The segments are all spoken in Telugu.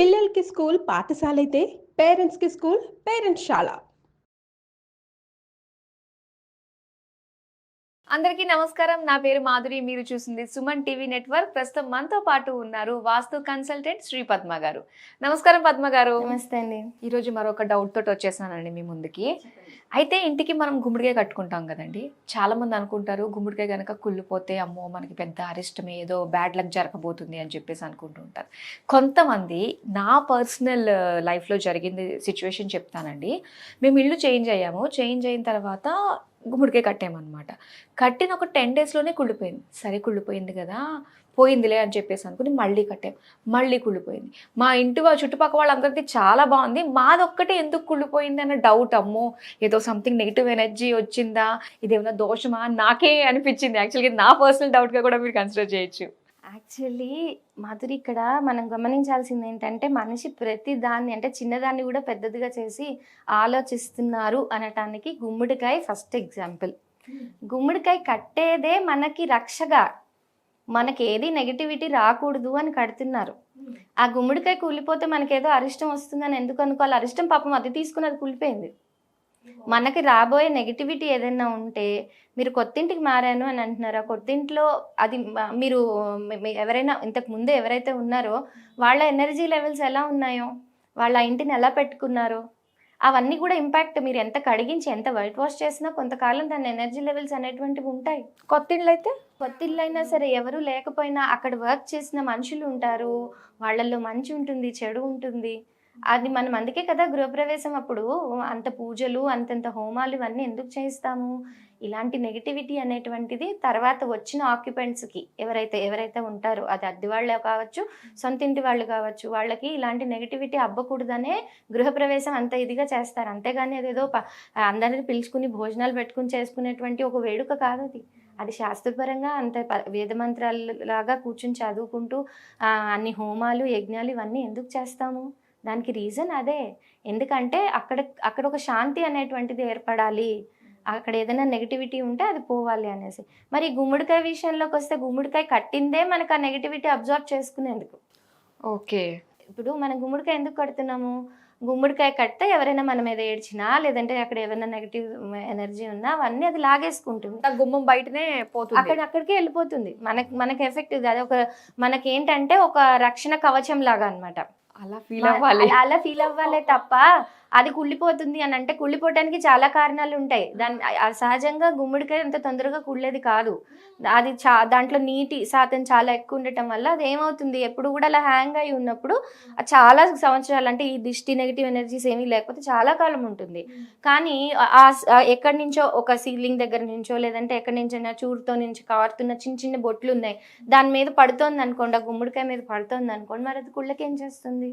పిల్లలకి స్కూల్ పాఠశాలైతే పేరెంట్స్‌కి స్కూల్ పేరెంట్స్‌శాల. అందరికీ నమస్కారం. నా పేరు మాధురి. మీరు చూస్తుంది సుమన్ టీవీ నెట్వర్క్. ప్రస్తుతం మనతో పాటు ఉన్నారు వాస్తు కన్సల్టెంట్ శ్రీ పద్మ గారు. నమస్కారం పద్మ గారు. నమస్తే అండి. ఈరోజు మరొక డౌట్ తోటి వచ్చేసానండి మీ ముందుకి. అయితే ఇంటికి మనం గుమ్మడికాయ కట్టుకుంటాం కదండి. చాలామంది అనుకుంటారు గుమ్మడికాయ కనుక కుళ్ళిపోతే అమ్మో మనకి పెద్ద అరిష్టమే, ఏదో బ్యాడ్ లక్ జరగబోతుంది అని చెప్పేసి అనుకుంటూ ఉంటారు. కొంతమంది నా పర్సనల్ లైఫ్లో జరిగింది సిచ్యువేషన్ చెప్తానండి. మేము ఇల్లు చేంజ్ అయ్యాము. చేంజ్ అయిన తర్వాత గుమ్మడికాయ కట్టామన్నమాట. కట్టిన ఒక 10 డేస్లోనే కుళ్ళిపోయింది. సరే కుళ్ళిపోయింది కదా, పోయిందిలే అని చెప్పేసి అనుకుని మళ్ళీ కట్టాం. మళ్ళీ కుళ్ళిపోయింది. మా ఇంటి చుట్టుపక్కల వాళ్ళందరిది చాలా బాగుంది, మాదొక్కటే ఎందుకు కుళ్ళిపోయింది అన్న డౌట్. అమ్మో ఏదో సంథింగ్ నెగిటివ్ ఎనర్జీ వచ్చిందా, ఇదేమన్నా దోషమా, నాకే అనిపించింది. యాక్చువల్గా నా పర్సనల్ డౌట్గా కూడా మీరు కన్సిడర్ చేయొచ్చు. యాక్చువల్లీ మాధురి, ఇక్కడ మనం గమనించాల్సింది ఏంటంటే మనిషి ప్రతి దాన్ని అంటే చిన్నదాన్ని కూడా పెద్దదిగా చేసి ఆలోచిస్తున్నారు అనటానికి గుమ్మడికాయ ఫస్ట్ ఎగ్జాంపుల్. గుమ్మడికాయ కట్టేదే మనకి రక్షగా, మనకి ఏది నెగిటివిటీ రాకూడదు అని కడుతున్నారు. ఆ గుమ్మడికాయ కూలిపోతే మనకేదో అరిష్టం వస్తుందని ఎందుకు అనుకోవాలి? అరిష్టం పాపం అది తీసుకుని అది కూలిపోయింది. మనకి రాబోయే నెగిటివిటీ ఏదైనా ఉంటే, మీరు కొత్తింటికి మారాను అని అంటున్నారు. ఆ కొత్తింట్లో అది మీరు ఎవరైనా ఇంతకు ముందు ఎవరైతే ఉన్నారో వాళ్ళ ఎనర్జీ లెవెల్స్ ఎలా ఉన్నాయో, వాళ్ళ ఇంటిని ఎలా పెట్టుకున్నారో అవన్నీ కూడా ఇంపాక్ట్. మీరు ఎంత కడిగించి ఎంత వైట్ వాష్ చేసినా కొంతకాలం దాని ఎనర్జీ లెవెల్స్ అనేటువంటివి ఉంటాయి. కొత్తిళ్ళు అయినా సరే, ఎవరు లేకపోయినా అక్కడ వర్క్ చేసిన మనుషులు ఉంటారు, వాళ్ళల్లో మంచి ఉంటుంది, చెడు ఉంటుంది. అది మనం అందుకే కదా గృహప్రవేశం అప్పుడు అంత పూజలు అంతంత హోమాలు ఇవన్నీ ఎందుకు చేయిస్తాము? ఇలాంటి నెగిటివిటీ అనేటువంటిది తర్వాత వచ్చిన ఆక్యుపెంట్స్కి ఎవరైతే ఉంటారో, అది అద్దె వాళ్ళు కావచ్చు, సొంత ఇంటి వాళ్ళు కావచ్చు, వాళ్ళకి ఇలాంటి నెగిటివిటీ అవ్వకూడదనే గృహప్రవేశం అంత ఇదిగా చేస్తారు. అంతేగాని అదేదో అందరిని పిలుచుకుని భోజనాలు పెట్టుకుని చేసుకునేటువంటి ఒక వేడుక కాదు అది. అది శాస్త్రపరంగా అంత వేద మంత్రాలలాగా కూర్చుని చదువుకుంటూ అన్ని హోమాలు యజ్ఞాలు ఇవన్నీ ఎందుకు చేస్తాము? దానికి రీజన్ అదే. ఎందుకంటే అక్కడ ఒక శాంతి అనేటువంటిది ఏర్పడాలి, అక్కడ ఏదైనా నెగిటివిటీ ఉంటే అది పోవాలి అనేసి. మరి గుమ్మడికాయ విషయంలోకి వస్తే, గుమ్మడికాయ కట్టిందే మనకు ఆ నెగిటివిటీ అబ్జర్వ్ చేసుకునేందుకు. ఓకే, ఇప్పుడు మనం గుమ్మడికాయ ఎందుకు కడుతున్నాము? గుమ్మడికాయ కడితే ఎవరైనా మన మీద ఏడ్చినా, లేదంటే అక్కడ ఏమైనా నెగిటివ్ ఎనర్జీ ఉన్నా అవన్నీ అది లాగేసుకుంటుంది. గుమ్మం బయటనే పోతుంది, అక్కడికే వెళ్ళిపోతుంది. మనకి ఎఫెక్ట్ ఇది. అది మనకేంటంటే ఒక రక్షణ కవచం లాగా అనమాట. అలా ఫీల్ అవ్వాలే తప్ప అది కుళ్ళిపోతుంది అని అంటే, కుళ్ళిపోవడానికి చాలా కారణాలు ఉంటాయి. సహజంగా గుమ్మడికాయ అంత తొందరగా కుళ్ళేది కాదు. అది దాంట్లో నీటి శాతం చాలా ఎక్కువ ఉండటం వల్ల అది ఏమవుతుంది, ఎప్పుడు కూడా అలా హ్యాంగ్ అయి ఉన్నప్పుడు చాలా సంవత్సరాలు, అంటే ఈ దిష్టి నెగిటివ్ ఎనర్జీస్ ఏమీ లేకపోతే చాలా కాలం ఉంటుంది. కానీ ఎక్కడి నుంచో ఒక సీలింగ్ దగ్గర నుంచో, లేదంటే ఎక్కడి నుంచైనా చూరుతో నుంచి కారుతున్న చిన్న చిన్న బొట్లు ఉన్నాయి, దాని మీద పడుతోంది అనుకోండి, ఆ గుమ్మడికాయ మీద పడుతోంది అనుకోండి, మరి అది కుళ్ళకేం చేస్తుంది?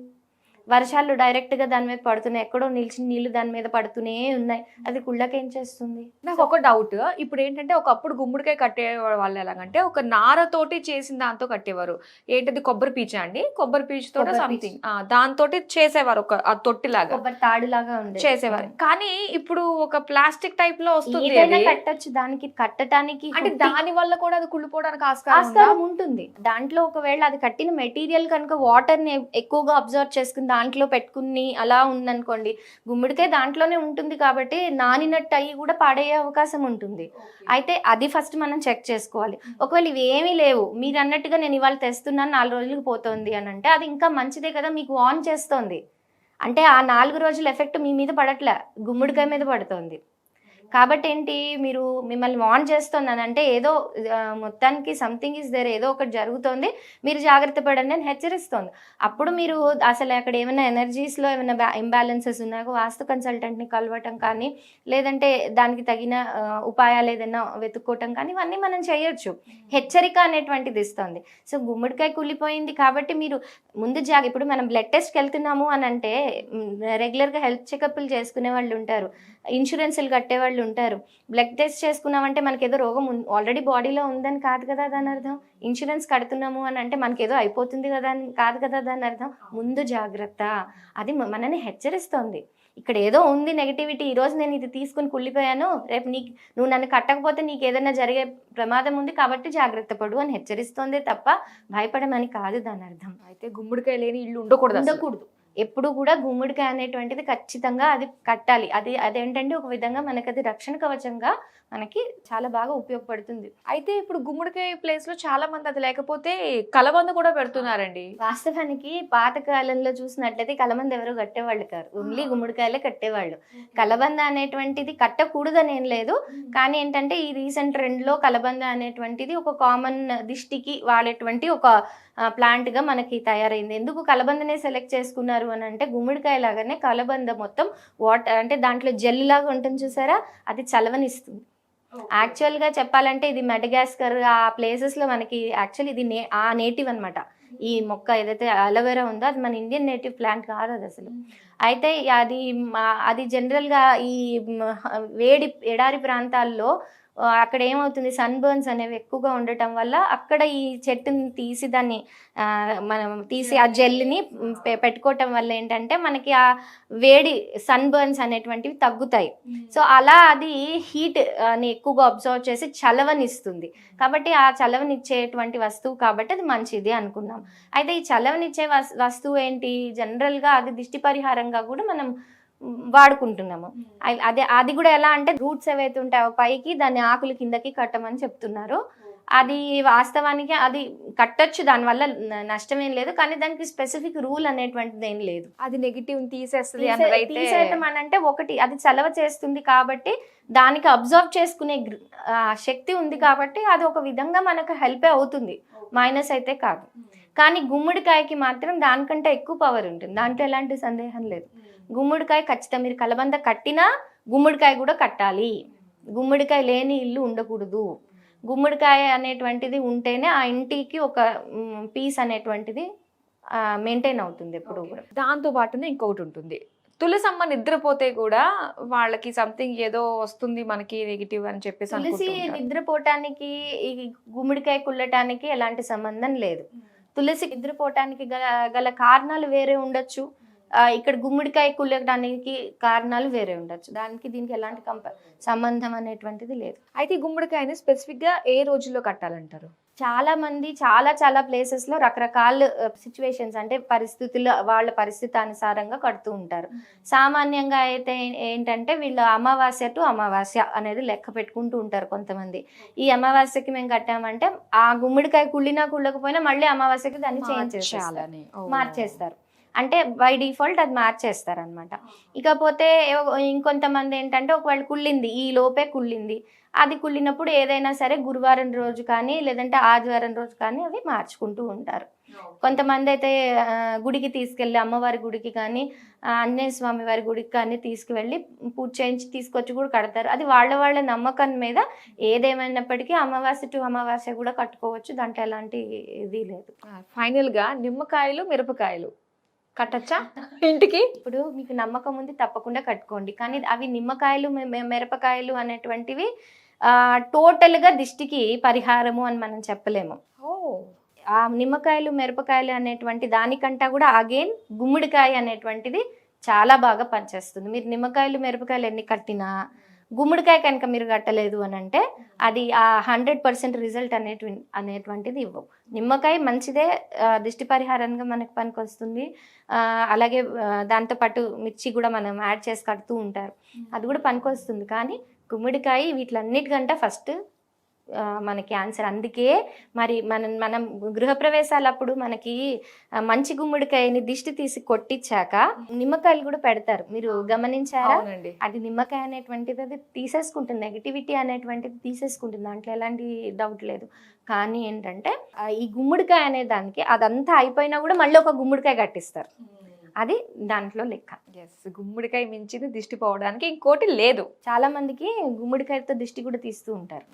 వర్షాలు డైరెక్ట్గా దాని మీద పడుతున్నాయి, ఎక్కడో నిలిచిన నీళ్లు దాని మీద పడుతూనే ఉన్నాయి, అది కుళ్ళకేం చేస్తుంది? నాకు ఒక డౌట్. ఇప్పుడు ఏంటంటే ఒకప్పుడు గుమ్మడికాయ కట్టే వాళ్ళు ఎలాగంటే ఒక నారతోటి చేసిన దాంతో కట్టేవారు. ఏంటది, కొబ్బరి పీచు అండి, కొబ్బరి పీచుతో సంథింగ్ దాంతో చేసేవారు, ఒక తొట్టిలాగా, కొబ్బరి తాడులాగా చేసేవారు. కానీ ఇప్పుడు ఒక ప్లాస్టిక్ టైప్ లో వస్తుంది, కట్టచ్చు. దానికి కట్టడానికి అంటే దాని వల్ల కూడా అది కుళ్ళిపోవడానికి ఆస్కారం ఉంటుంది. దాంట్లో ఒకవేళ అది కట్టిన మెటీరియల్ కనుక వాటర్ ని ఎక్కువగా అబ్జర్వ్ చేసుకుని దాంట్లో పెట్టుకుని అలా ఉందనుకోండి, గుమ్మడికాయ దాంట్లోనే ఉంటుంది కాబట్టి నానినట్టు అయ్యి కూడా పాడయ్యే అవకాశం ఉంటుంది. అయితే అది ఫస్ట్ మనం చెక్ చేసుకోవాలి. ఒకవేళ ఇవి ఏమీ లేవు, మీరు అన్నట్టుగా నేను ఇవాళ తెస్తున్నాను 4 రోజులకు పోతుంది అని అంటే, అది ఇంకా మంచిదే కదా, మీకు ఆన్ చేస్తోంది. అంటే ఆ 4 రోజుల ఎఫెక్ట్ మీ మీద పడట్లే, గుమ్మడికాయ మీద పడుతుంది. కాబట్టి ఏంటి, మీరు మిమ్మల్ని వార్న్ చేస్తుంది అని అంటే ఏదో మొత్తానికి సంథింగ్ ఇస్ దేర్, ఏదో ఒకటి జరుగుతోంది, మీరు జాగ్రత్త పడండి అని హెచ్చరిస్తోంది. అప్పుడు మీరు అసలు అక్కడ ఏమైనా ఎనర్జీస్లో ఏమైనా ఇంబ్యాలెన్సెస్ ఉన్నాయో వాస్తు కన్సల్టెంట్ని కలవటం కానీ, లేదంటే దానికి తగిన ఉపాయాలు ఏదైనా వెతుక్కోవటం కానీ, ఇవన్నీ మనం చేయొచ్చు. హెచ్చరిక అనేటువంటిది ఇస్తుంది. సో గుమ్మడికాయ కుళ్ళిపోయింది కాబట్టి మీరు ముందు ఇప్పుడు మనం బ్లడ్ టెస్ట్కి వెళ్తున్నాము అని అంటే రెగ్యులర్గా హెల్త్ చెకప్లు చేసుకునే వాళ్ళు ఉంటారు, ఇన్సూరెన్స్లు కట్టేవాళ్ళు వాళ్ళు ఉంటారు. బ్లడ్ టెస్ట్ చేసుకున్నామంటే మనకి ఏదో రోగం ఆల్రెడీ బాడీలో ఉందని కాదు కదా దాని అర్థం. ఇన్సూరెన్స్ కడుతున్నాము అని అంటే మనకి ఏదో అయిపోతుంది కదా అని కాదు కదా దాని అర్థం. ముందు జాగ్రత్త, అది మనని హెచ్చరిస్తోంది. ఇక్కడ ఏదో ఉంది నెగటివిటీ, ఈరోజు నేను ఇది తీసుకుని కుళ్ళిపోయాను, రేపు నువ్వు నన్ను కట్టకపోతే నీకు ఏదైనా జరిగే ప్రమాదం ఉంది కాబట్టి జాగ్రత్త పడు అని హెచ్చరిస్తోందే తప్ప భయపడమని కాదు దాని అర్థం. అయితే గుమ్మడికాయ లేని ఇల్లు ఉండకూడదు. ఎప్పుడు కూడా గుమ్మడికాయ అనేటువంటిది ఖచ్చితంగా అది కట్టాలి. అదేంటంటే ఒక విధంగా మనకి అది రక్షణ కవచంగా మనకి చాలా బాగా ఉపయోగపడుతుంది. అయితే ఇప్పుడు గుమ్మడికాయ ప్లేస్ లో చాలా మంది అది లేకపోతే కలబంద కూడా పెడుతున్నారండి. వాస్తవానికి పాత కాలంలో చూసినట్లయితే కలబంద ఎవరు కట్టేవాళ్ళు కాదు, ఓన్లీ గుమ్మడికాయలే కట్టేవాళ్ళు. కలబంద అనేటువంటిది కట్టకూడదని ఏం లేదు, కానీ ఏంటంటే ఈ రీసెంట్ ట్రెండ్ లో కలబంద అనేటువంటిది ఒక కామన్ దిష్టికి వాడేటువంటి ఒక ప్లాంట్ గా మనకి తయారైంది. ఎందుకు కలబందనే సెలెక్ట్ చేసుకున్నారు అని అంటే గుమ్మడికాయ లాగానే కలబంద మొత్తం వాటర్ అంటే దాంట్లో జెల్ లాగా ఉంటుంది చూసారా, అది చలవనిస్తుంది. యాక్చువల్గా చెప్పాలంటే ఇది మెడగాస్కర్ ఆ ప్లేసెస్లో మనకి యాక్చువల్ ఇది ఆ నేటివ్ అనమాట. ఈ మొక్క ఏదైతే అలోవెరా ఉందో అది మన ఇండియన్ నేటివ్ ప్లాంట్ కాదు అది అసలు. అయితే అది జనరల్గా ఈ వేడి ఎడారి ప్రాంతాల్లో అక్కడ ఏమవుతుంది, సన్ బర్న్స్ అనేవి ఎక్కువగా ఉండటం వల్ల అక్కడ ఈ చెట్టుని తీసి దాన్ని మనం తీసి ఆ జెల్ని పెట్టుకోవటం వల్ల ఏంటంటే మనకి ఆ వేడి సన్ బర్న్స్ అనేటువంటివి తగ్గుతాయి. సో అలా అది హీట్ ని ఎక్కువగా అబ్జర్వ్ చేసి చలవనిస్తుంది. కాబట్టి ఆ చలవనిచ్చేటువంటి వస్తువు కాబట్టి అది మంచిది అనుకున్నాం. అయితే ఈ చలవనిచ్చే వస్తువు ఏంటి, జనరల్గా అది దిష్టి పరిహారంగా కూడా మనం వాడుకుంటున్నాము. అది కూడా ఎలా అంటే రూట్స్ ఏవైతే ఉంటాయో పైకి దాన్ని ఆకులు కిందకి కట్టమని చెప్తున్నారు. అది వాస్తవానికి అది కట్టొచ్చు, దానివల్ల నష్టమేం లేదు, కానీ దానికి స్పెసిఫిక్ రూల్ అనేటువంటిది ఏం లేదు. అది నెగిటివ్ తీసేస్తుంది తీసేయటం అని అంటే ఒకటి అది చలవ చేస్తుంది కాబట్టి దానికి అబ్జర్వ్ చేసుకునే శక్తి ఉంది కాబట్టి అది ఒక విధంగా మనకు హెల్పే అవుతుంది, మైనస్ అయితే కాదు. కానీ గుమ్మడికాయకి మాత్రం దానికంటే ఎక్కువ పవర్ ఉంటుంది, దాంట్లో ఎలాంటి సందేహం లేదు. గుమ్మడికాయ ఖచ్చితంగా మీరు కలబంద కట్టినా గుమ్మడికాయ కూడా కట్టాలి. గుమ్మడికాయ లేని ఇల్లు ఉండకూడదు. గుమ్మడికాయ అనేటువంటిది ఉంటేనే ఆ ఇంటికి ఒక పీస్ అనేటువంటిది మెయింటైన్ అవుతుంది ఎప్పుడు కూడా. దాంతో పాటునే ఇంకొకటి ఉంటుంది, తులసమ్మ నిద్రపోతే కూడా వాళ్ళకి సంథింగ్ ఏదో వస్తుంది మనకి నెగిటివ్ అని చెప్పేసి. తులసి నిద్రపోవటానికి ఈ గుమ్మడికాయ కుళ్ళటానికి ఎలాంటి సంబంధం లేదు. తులసి నిద్రపోవటానికి గల కారణాలు వేరే ఉండొచ్చు, ఇక్కడ గుమ్మడికాయ కుళ్ళడానికి కారణాలు వేరే ఉండొచ్చు. దానికి దీనికి ఎలాంటి సంబంధం అనేటువంటిది లేదు. అయితే గుమ్మడికాయని స్పెసిఫిక్ గా ఏ రోజుల్లో కట్టాలంటారు? చాలా మంది చాలా ప్లేసెస్ లో రకరకాల సిచ్యువేషన్స్ అంటే పరిస్థితులు వాళ్ళ పరిస్థితి అనుసారంగా కడుతూ ఉంటారు. సామాన్యంగా అయితే ఏంటంటే వీళ్ళు అమావాస్య టు అమావాస్య అనేది లెక్క పెట్టుకుంటూ ఉంటారు కొంతమంది. ఈ అమావాస్యకి మేము కట్టామంటే ఆ గుమ్మడికాయ కుళ్ళినా కుళ్ళకపోయినా మళ్ళీ అమావాస్యకి దాన్ని చేంజ్ చేయాలని మార్చేస్తారు. అంటే బై డిఫాల్ట్ అది మార్చేస్తారు అనమాట. ఇకపోతే ఇంకొంతమంది ఏంటంటే ఒకవేళ కుళ్ళింది ఈ లోపే కుళ్ళింది, అది కుళ్ళినప్పుడు ఏదైనా సరే గురువారం రోజు కానీ లేదంటే ఆదివారం రోజు కానీ అవి మార్చుకుంటూ ఉంటారు. కొంతమంది అయితే గుడికి తీసుకెళ్ళి అమ్మవారి గుడికి కానీ ఆంజనేయ స్వామి వారి గుడికి కానీ తీసుకువెళ్ళి పూజ చేయించి తీసుకొచ్చి కూడా కడతారు. అది వాళ్ళ నమ్మకం మీద ఏదేమైనప్పటికీ అమావాస్య టు అమావాస్య కూడా కట్టుకోవచ్చు, దాంట్లో ఎలాంటి ఇది లేదు. ఫైనల్ గా నిమ్మకాయలు మిరపకాయలు కట్టచ్చా ఇంటికి? ఇప్పుడు మీకు నమ్మకం ఉంది తప్పకుండా కట్టుకోండి, కానీ అవి నిమ్మకాయలు మిరపకాయలు అనేటువంటివి టోటల్ గా దిష్టికి పరిహారము అని మనం చెప్పలేము. ఆ నిమ్మకాయలు మిరపకాయలు అనేటువంటి దానికంటా కూడా అగైన్ గుమ్మడికాయ అనేటువంటిది చాలా బాగా పనిచేస్తుంది. మీరు నిమ్మకాయలు మిరపకాయలు ఎన్ని కట్టినా గుమ్మడికాయ కనుక మీరు కట్టలేదు అని అంటే అది ఆ 100% రిజల్ట్ అనేటువంటిది ఇవ్వవు. నిమ్మకాయ మంచిదే, దిష్టి పరిహారంగా మనకు పనికి వస్తుంది. అలాగే దాంతోపాటు మిర్చి కూడా మనం యాడ్ చేసి కడుతూ ఉంటారు, అది కూడా పనికి వస్తుంది. కానీ గుమ్మడికాయ వీటిలన్నిటికంటే ఫస్ట్ మనకి ఆన్సర్. అందుకే మరి మనం గృహప్రవేశాలప్పుడు మనకి మంచి గుమ్మడికాయని దిష్టి తీసి కొట్టించాక నిమ్మకాయలు కూడా పెడతారు, మీరు గమనించారా? అది నిమ్మకాయ అనేటువంటిది అది తీసేసుకుంటుంది, నెగిటివిటీ అనేటువంటిది తీసేసుకుంటుంది, దాంట్లో ఎలాంటి డౌట్ లేదు. కానీ ఏంటంటే ఈ గుమ్మడికాయ అనే దానికి అదంతా అయిపోయినా కూడా మళ్ళీ ఒక గుమ్మడికాయ కట్టిస్తారు, అది దాంట్లో లెక్క. గుమ్మడికాయ మించింది దిష్టి పోవడానికి ఇంకోటి లేదు. చాలా మందికి గుమ్మడికాయతో దిష్టి కూడా తీస్తూ ఉంటారు,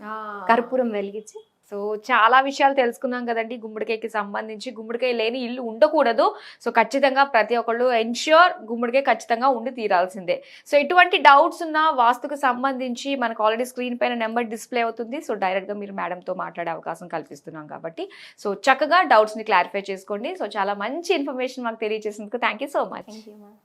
కర్పూరం వెలిగించి సో చాలా విషయాలు తెలుసుకున్నాం కదండి గుమ్మడికాయకి సంబంధించి. గుమ్మడికాయ లేని ఇల్లు ఉండకూడదు. సో ఖచ్చితంగా ప్రతి ఒక్కళ్ళు ఎన్ష్యూర్ గుమ్మడికాయ ఖచ్చితంగా ఉండి తీరాల్సిందే. సో ఎటువంటి డౌట్స్ ఉన్నా వాస్తుకు సంబంధించి మనకు ఆల్రెడీ స్క్రీన్ పైన నెంబర్ డిస్ప్లే అవుతుంది. సో డైరెక్ట్గా మీరు మేడంతో మాట్లాడే అవకాశం కల్పిస్తున్నాం కాబట్టి సో చక్కగా డౌట్స్ని క్లారిఫై చేసుకోండి. సో చాలా మంచి ఇన్ఫర్మేషన్ మాకు తెలియజేసినందుకు thank you so much. Thank you ma'am.